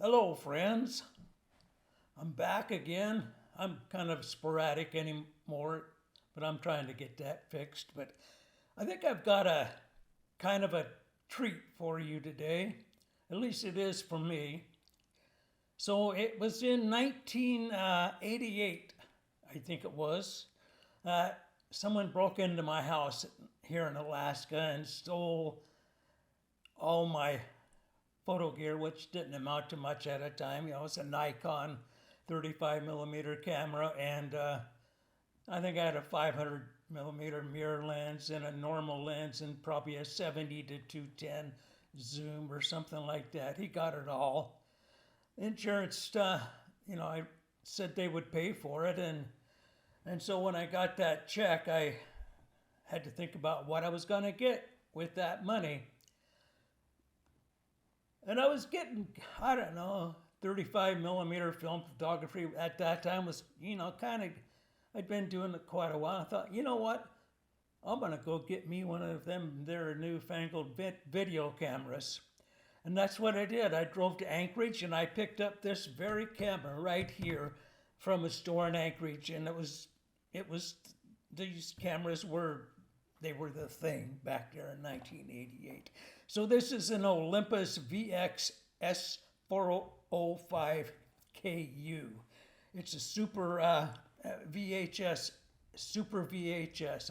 Hello, friends. I'm back again. I'm kind of sporadic anymore, but I'm trying to get that fixed. But I think I've got a kind of a treat for you today. At least it is for me. So it was in 1988, I think it was. Uh, Someone broke into my house here in Alaska and stole all my photo gear, which didn't amount to much at a time. You know, it's a Nikon 35 millimeter camera, and I think I had a 500 millimeter mirror lens and a normal lens and probably a 70 to 210 zoom or something like that. He got it all. Insurance, I said they would pay for it, and so when I got that check, I had to think about what I was going to get with that money. And I was getting, I don't know, 35 millimeter film photography at that time was, kind of, I'd been doing it quite a while. I thought, you know what? I'm going to go get me one of them, their newfangled video cameras. And that's what I did. I drove to Anchorage and I picked up this very camera right here from a store in Anchorage. And these cameras they were the thing back there in 1988. So this is an Olympus VXS 405KU. It's a super VHS,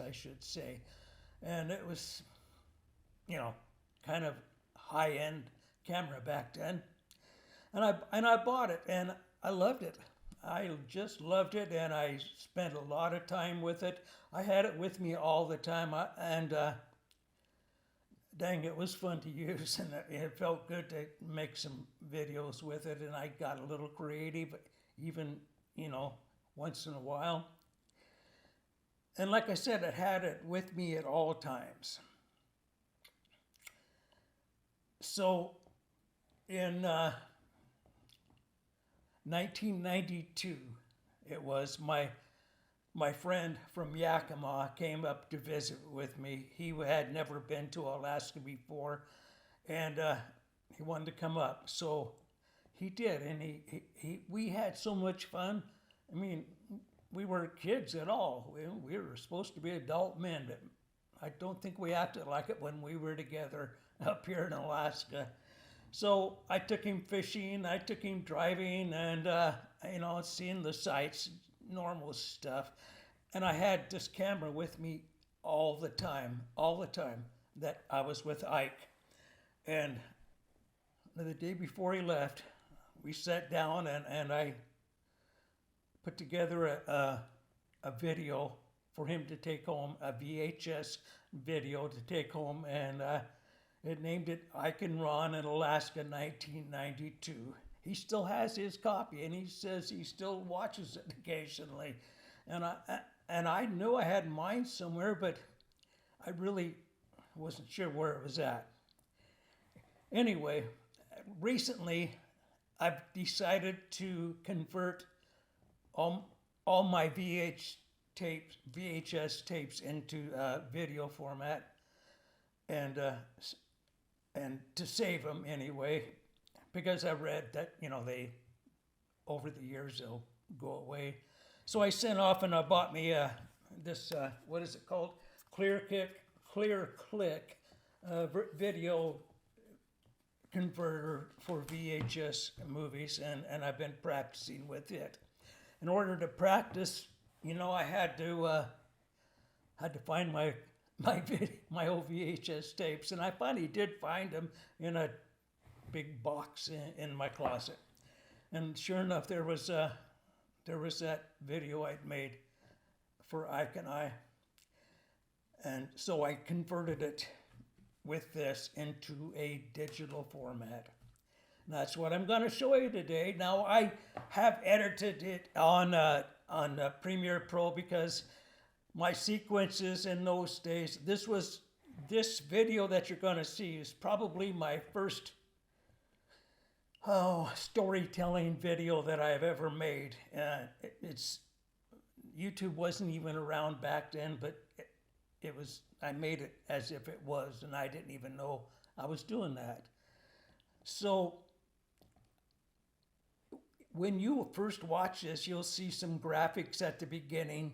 I should say. And it was, kind of high-end camera back then. And I bought it and I loved it. I just loved it, and I spent a lot of time with it. I had it with me all the time, and dang, it was fun to use, and it felt good to make some videos with it, and I got a little creative, even, once in a while. And like I said, I had it with me at all times. So in 1992, it was my friend from Yakima came up to visit with me. He had never been to Alaska before, and he wanted to come up, so he did. And we had so much fun. I mean, we weren't kids at all. We were supposed to be adult men, but I don't think we acted like it when we were together up here in Alaska. So I took him fishing, I took him driving, and, seeing the sights, normal stuff. And I had this camera with me all the time that I was with Ike. And the day before he left, we sat down and I put together a video for him to take home, a VHS video to take home, and it named it Ike and Ron in Alaska 1992. He still has his copy, and he says he still watches it occasionally. And I knew I had mine somewhere, but I really wasn't sure where it was at. Anyway, recently I've decided to convert all my VHS tapes into video format, and to save them anyway, because I read that they over the years they'll go away. So I sent off and I bought me this what is it called? Clear Click video converter for VHS movies, and I've been practicing with it. In order to practice, I had to find my old VHS tapes, and I finally did find them in a big box in my closet. And sure enough, there was that video I'd made for Ike and I, and so I converted it with this into a digital format. And that's what I'm going to show you today. Now I have edited it on Premiere Pro because my sequences in those days, this video that you're going to see is probably my first storytelling video that I've ever made. YouTube wasn't even around back then, but I made it as if it was, and I didn't even know I was doing that. So when you first watch this, you'll see some graphics at the beginning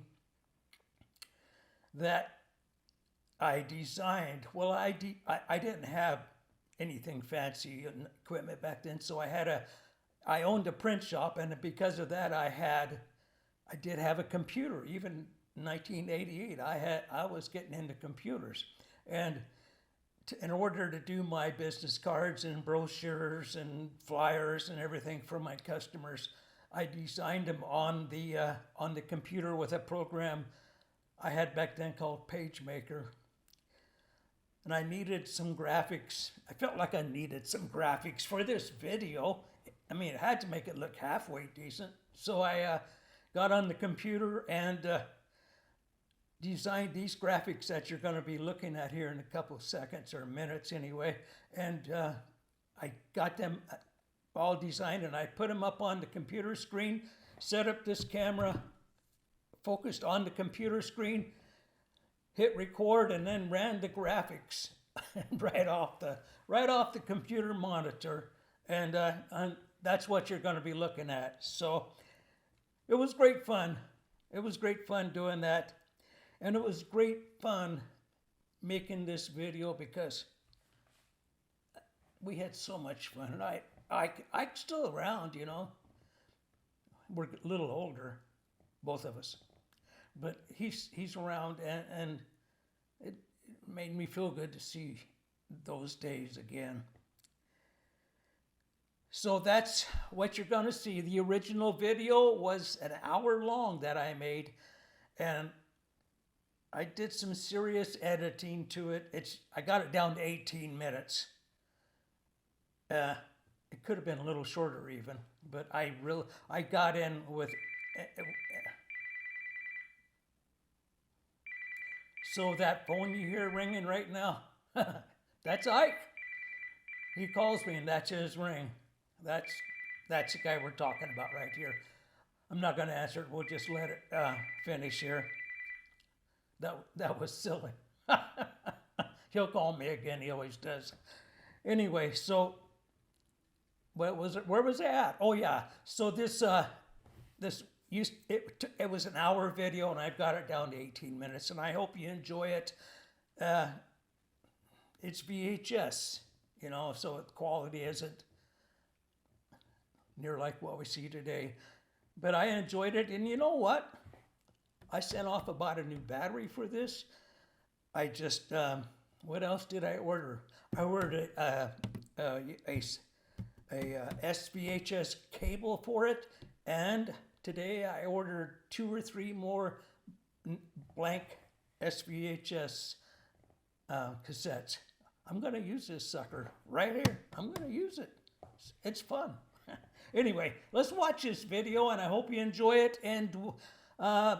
that I designed. Well, I didn't have anything fancy equipment back then, so I owned a print shop, and because of that, I did have a computer. Even in 1988, I was getting into computers, and in order to do my business cards and brochures and flyers and everything for my customers, I designed them on the computer with a program I had back then called PageMaker. And I needed some graphics. I felt like I needed some graphics for this video. I mean, it had to make it look halfway decent. So I got on the computer and designed these graphics that you're going to be looking at here in a couple of seconds or minutes anyway. And I got them all designed, and I put them up on the computer screen, set up this camera, focused on the computer screen, hit record, and then ran the graphics right off the computer monitor. And that's what you're going to be looking at. So it was great fun. It was great fun doing that. And it was great fun making this video because we had so much fun. And I'm still around, you know. We're a little older, both of us. But he's around, and it made me feel good to see those days again. So that's what you're going to see. The original video was an hour long that I made, and I did some serious editing to it. I got it down to 18 minutes. It could have been a little shorter even, but I got in with. So that phone you hear ringing right now, that's Ike. He calls me, and that's his ring. That's the guy we're talking about right here. I'm not going to answer it. We'll just let it finish here. That was silly. He'll call me again. He always does. Anyway, so what was it? Where was it at? Oh yeah. So it was an hour video, and I've got it down to 18 minutes, and I hope you enjoy it. It's VHS, you know, so the quality isn't near like what we see today. But I enjoyed it, and you know what? I sent off about a new battery for this. I just, what else did I order? I ordered a S-VHS cable for it, and today I ordered 2 or 3 more blank S-VHS cassettes. I'm going to use this sucker right here. I'm going to use it. It's fun. Anyway, let's watch this video, and I hope you enjoy it. And if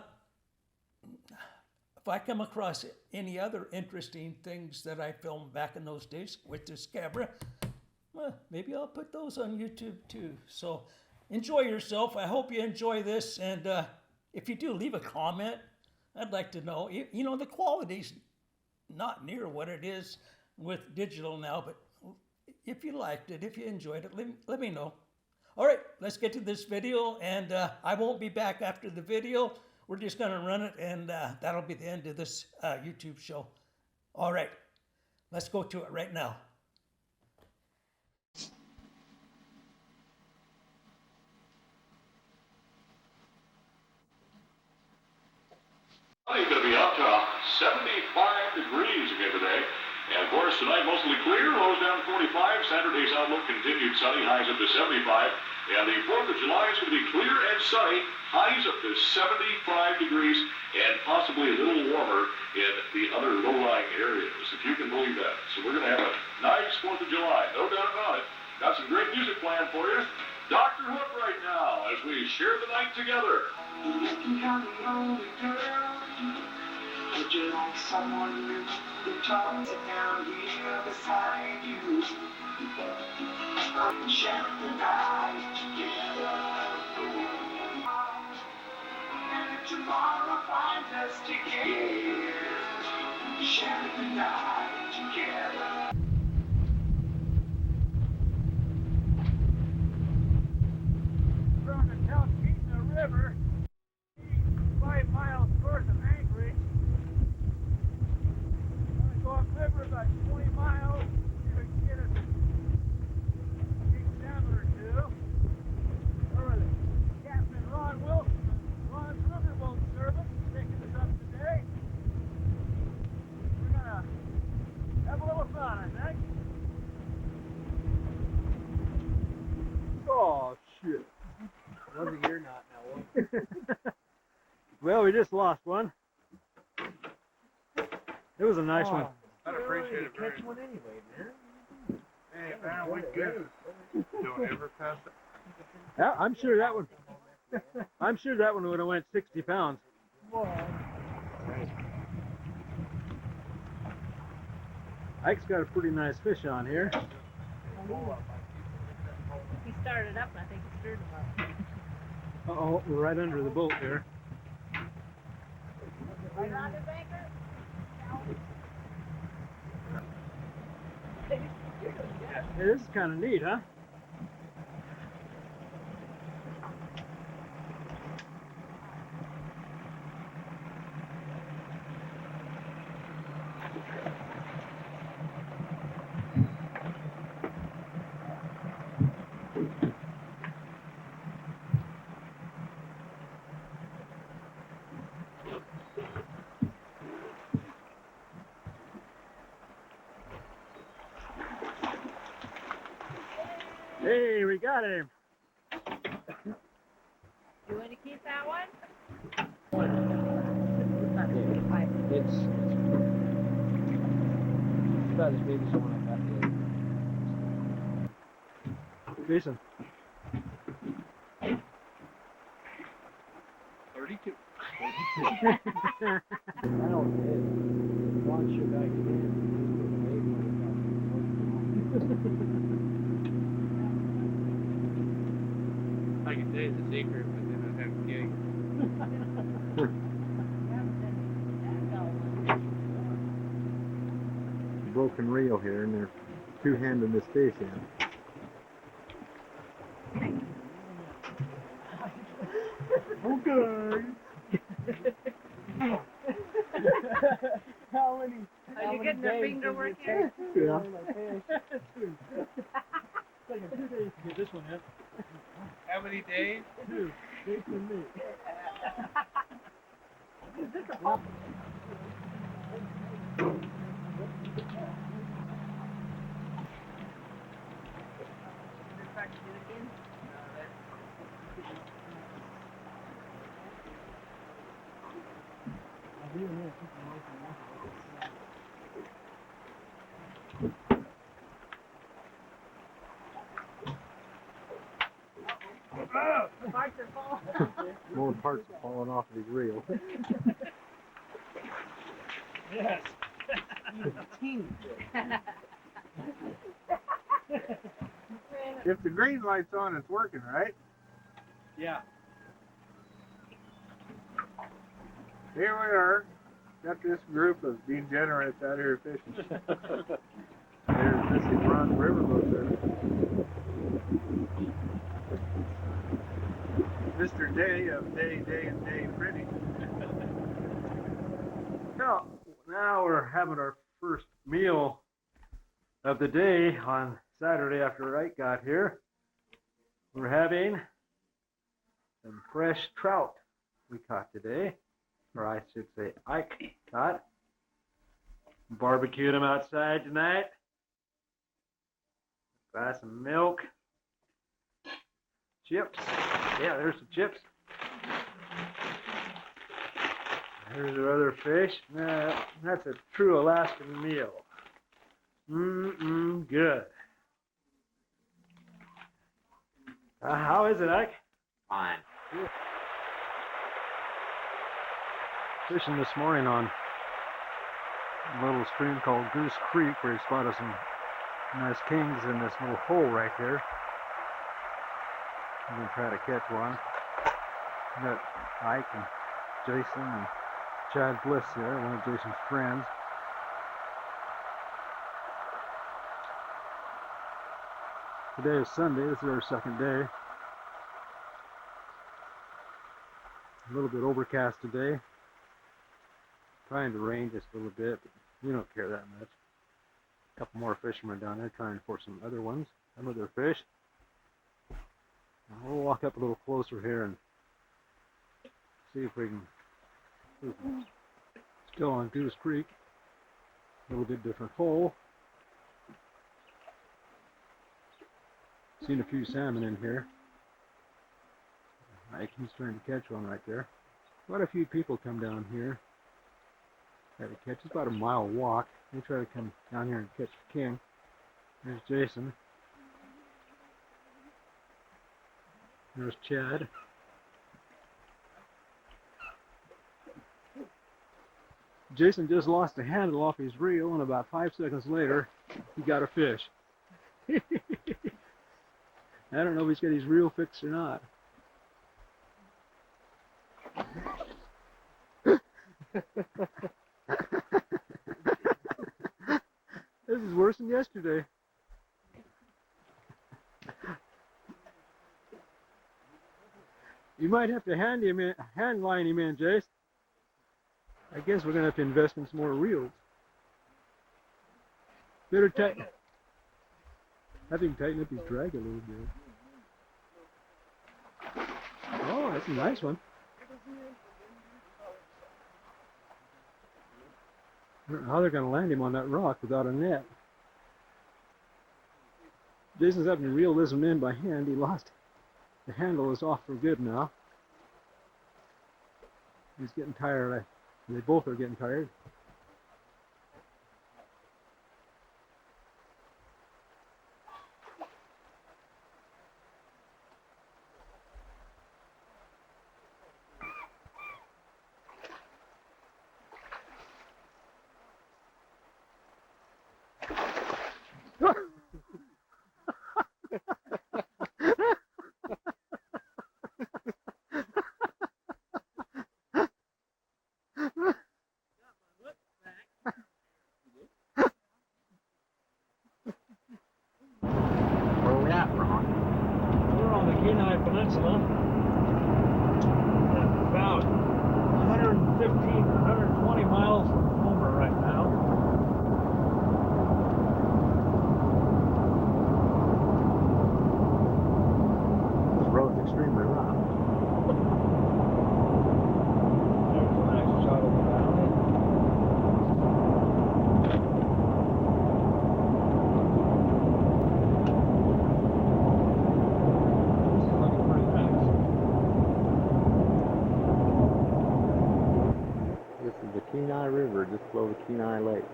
I come across any other interesting things that I filmed back in those days with this camera, well, maybe I'll put those on YouTube too. So enjoy yourself. I hope you enjoy this. And if you do, leave a comment. I'd like to know. You know, the quality's not near what it is with digital now, but if you liked it, if you enjoyed it, let me know. All right, let's get to this video, and I won't be back after the video. We're just going to run it, and that'll be the end of this YouTube show. All right, let's go to it right now. It's going to be up to 75 degrees again today. And of course, tonight mostly clear, lows down 45. Saturday's outlook continued sunny, highs up to 75. And the 4th of July is going to be clear and sunny, highs up to 75 degrees, and possibly a little warmer in the other low-lying areas, if you can believe that. So we're going to have a nice 4th of July, no doubt about it. Got some great music planned for you. Dr. Hook right now, as we share the night together. You can come home, girl. Would you like someone new to talk to down here beside you? Share the night together. And tomorrow find us together. Share the night together. River, 5 miles north of Anchorage. I'm going to go upriver about 20 miles, see if we can get a big salmon or two. Or Captain Ron Wilson, Ron's Riverboat Service, taking us up today. We're going to have a little fun, I think. Oh, shit. Wasn't your knot now, was it? Well, we just lost one. It was a nice one. I'd appreciate it very Catch one anyway, man. Hey, man, we good. Don't ever pass it. Yeah, I'm sure that one. I'm sure that one would have went 60 pounds. Ike's got a pretty nice fish on here. He started up, and I think he stirred him up. Uh-oh, we're right under the boat there. Right on his anchor? Hey, this is kind of neat, huh? Hey, we got him. You want to keep that one? It's about as big as the one I got the other day. Jason. 32. I know it is. One should I I can tell you the secret, but then I'd have to kill you. Broken reel here, and they're two-handing this fish in. Okay. How many? Are you getting your finger working? Yeah. Taking 2 days to get this one in. How many days? 2. Jason and me. More parts are falling off of his reel. Yes. If the green light's on, it's working, right? Yeah. Here we are. Got this group of degenerates out here fishing. There's Missy Ron Riverboat Service. Mr. Day of Day and Day Pretty. Now we're having our first meal of the day on Saturday after Ike got here. We're having some fresh trout we caught today, or I should say Ike caught. Barbecued them outside tonight. Glass of milk. Chips. Yeah, there's some chips. Here's our other fish. That's a true Alaskan meal. Good. How is it, Ike? Fine. Fishing this morning on a little stream called Goose Creek, where he spotted some nice kings in this little hole right here. I'm gonna try to catch one. Got Ike and Jason and Chad Bliss there, one of Jason's friends. Today is Sunday. This is our second day. A little bit overcast today. Trying to rain just a little bit, but we don't care that much. A couple more fishermen down there trying for some other ones, some other fish. Now we'll walk up a little closer here and see if we can. Still on Goose Creek. A little bit different hole. Seen a few salmon in here. He's trying to catch one right there. Quite a few people come down here. Try to catch. It's about a mile walk. They try to come down here and catch the king. There's Jason. There's Chad. Jason just lost the handle off his reel, and about 5 seconds later, he got a fish. I don't know if he's got his reel fixed or not. This is worse than yesterday. You might have to hand line him in, Jace. I guess we're gonna have to invest in some more reels. Better tighten. Have him tighten up his drag a little bit. Oh, that's a nice one. I don't know how they're going to land him on that rock without a net. Jason's having to reel this one in by hand. He lost. The handle is off for good now. He's getting tired. They both are getting tired. Peninsula, about 115, 120 miles from Homer right now. This road's extremely rough. There's a nice shot of the valley. Kenai River just below the Kenai Lake.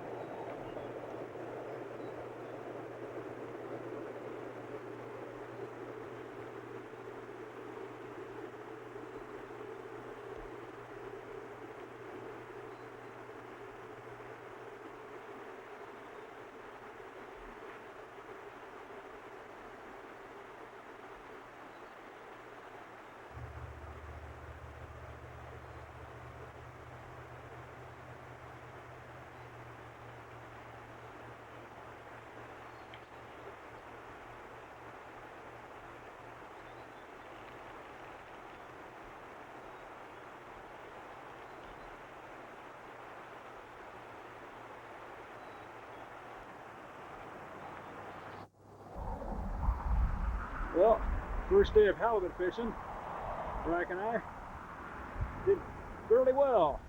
Well, first day of halibut fishing, Brack and I did fairly well.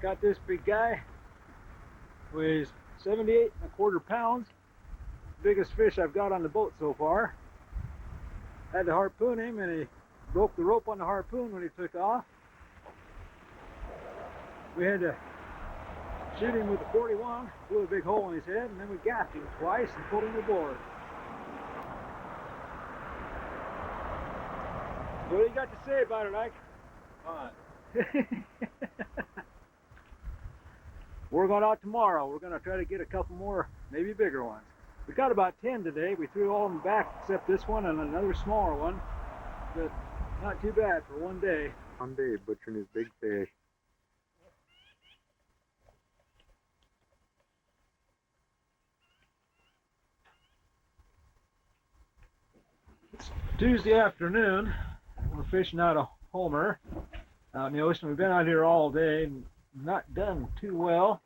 Got this big guy, weighs 78¼ pounds, biggest fish I've got on the boat so far. Had to harpoon him, and he broke the rope on the harpoon when he took off. We had to shoot him with the 41, blew a big hole in his head, and then we gaffed him twice and pulled him aboard. What do you got to say about it, Ike? We're going out tomorrow. We're going to try to get a couple more, maybe bigger ones. We got about 10 today. We threw all of them back except this one and another smaller one. But not too bad for one day. One day butchering his big fish. It's Tuesday afternoon. We're fishing out of Homer. out in the ocean. We've been out here all day and not done too well.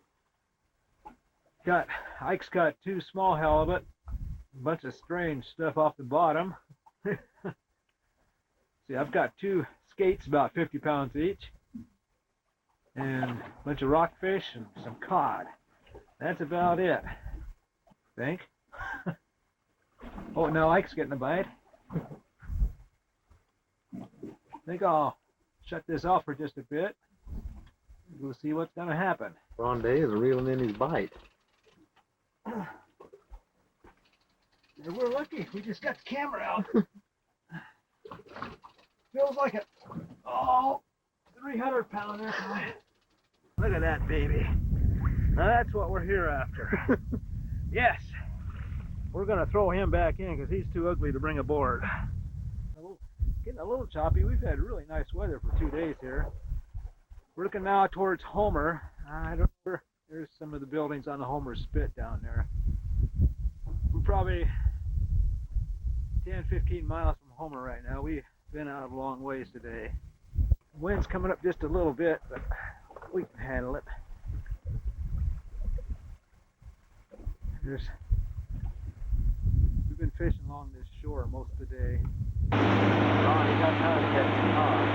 Ike's got 2 small halibut, a bunch of strange stuff off the bottom. See, I've got 2 skates about 50 pounds each, and a bunch of rockfish and some cod. That's about it, I think. Oh, now Ike's getting a bite. I think I'll shut this off for just a bit. We'll see what's going to happen. Ron Day is reeling in his bite. Yeah, we're lucky. We just got the camera out. Feels like a 300 pounder. Look at that baby. Now that's what we're here after. Yes. We're going to throw him back in because he's too ugly to bring aboard. Getting a little choppy. We've had really nice weather for 2 days here. We're looking now towards Homer. I don't know. There's some of the buildings on the Homer Spit down there. We're probably 10-15 miles from Homer right now. We've been out a long ways today. Wind's coming up just a little bit, but we can handle it. We've been fishing along this shore most of the day. Oh, you got time to catch some cod.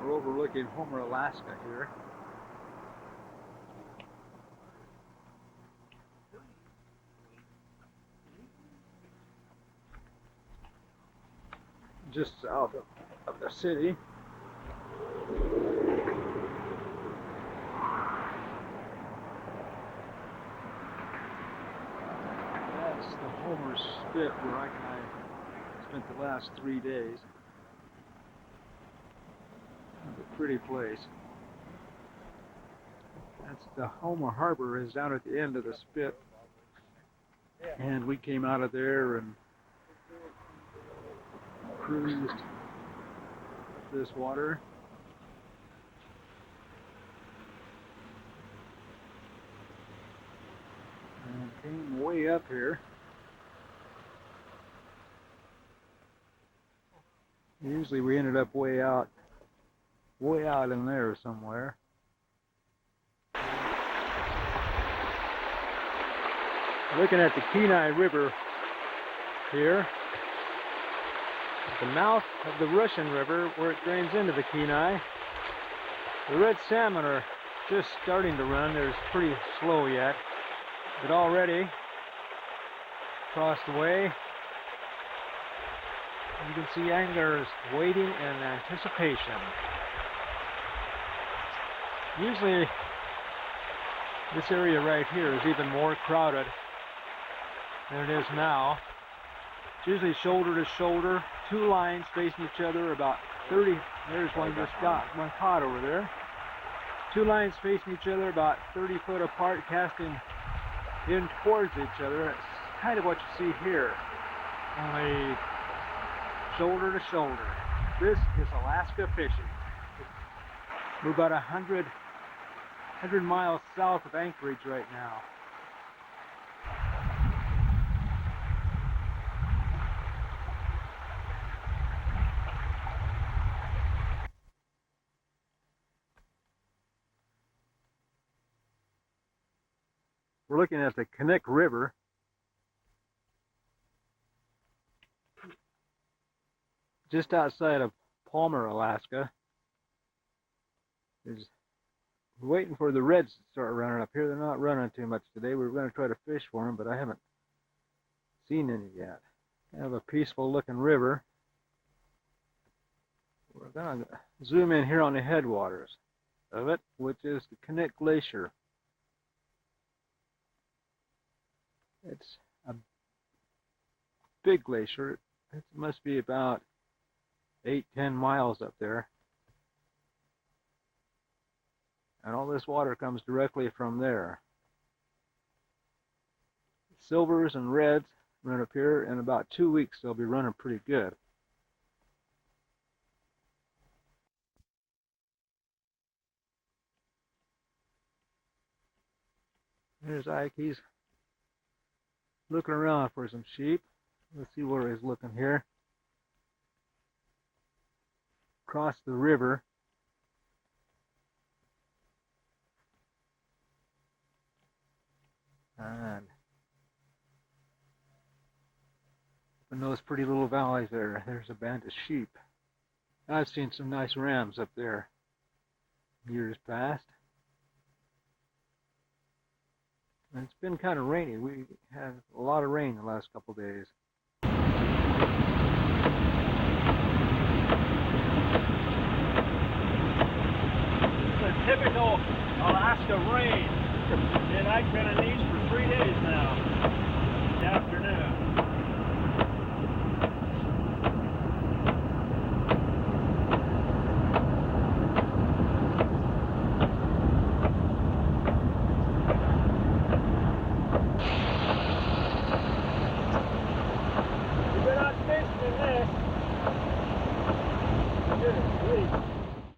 We're overlooking Homer, Alaska here. Just south of the city. That's the Homer Spit where Ike and I spent the last 3 days. It's a pretty place. That's the Homer Harbor is down at the end of the spit. And we came out of there and cruised this water. And came way up here. Usually we ended up way out in there somewhere. Looking at the Kenai River here. At the mouth of the Russian River where it drains into the Kenai. The red salmon are just starting to run. They're pretty slow yet. But already across the way you can see anglers waiting in anticipation. Usually this area right here is even more crowded than it is now. It's usually shoulder to shoulder, 2 lines facing each other about 30, there's one just got one caught over there. 2 lines facing each other about 30 foot apart, casting in towards each other. It's kind of what you see here, only shoulder to shoulder. This is Alaska fishing. We're about 100 miles south of Anchorage right now. We're looking at the Knik River. Just outside of Palmer, Alaska. We're waiting for the reds to start running up here. They're not running too much today. We're going to try to fish for them, but I haven't seen any yet. Kind of a peaceful looking river. We're going to zoom in here on the headwaters of it, which is the Knik Glacier. It's a big glacier. It must be about 8-10 miles up there. And all this water comes directly from there. Silvers and reds run up here. In about 2 weeks they'll be running pretty good. There's Ike. He's looking around for some sheep. Let's see where he's looking here. Across the river. And in those pretty little valleys there, there's a band of sheep. I've seen some nice rams up there years past. And it's been kind of rainy. We had a lot of rain the last couple days. It's a typical Alaska rain. And I've been in these for 3 days now.